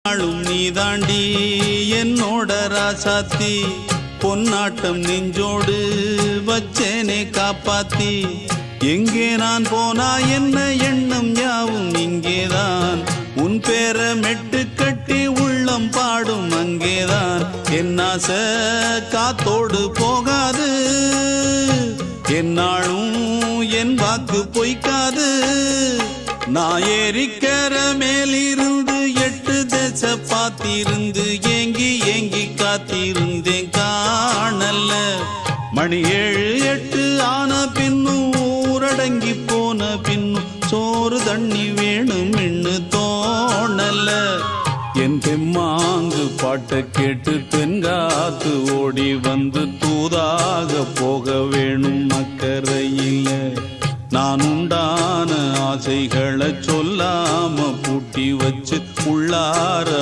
நாளும் நீதாண்டி என்னோட ராசாத்தி பொன்னாட்டம் நெஞ்சோடு வச்சேனே காப்பாத்தி எங்கே நான் போனா என்ன எண்ணம் யாவும் இங்கேதான் உன் பேர மெட்டு கட்டி உள்ளம் பாடும் அங்கேதான் என் ஆசை காத்தோடு போகாது என்னாலும் என் வாக்கு பொய்க்காது நான் ஏறிக்கிற மேலிருந்து 8 தேச பார்த்திருந்து ஏங்கி ஏங்கி காத்திருந்தேன் காணல மணி 7 8 ஆன பின்னும் ஊரடங்கி போன பின்னும் சோறு தண்ணி வேணும் என்று தோணல என் பெம்மாங்கு பாட்டை கேட்டு பெண்காத்து ஓடி வந்து தூதாக போக வேணும் அக்கறையில் நான் உண்டான ஆசைகளை சொல்லாம பூட்டி வச்சு உள்ளார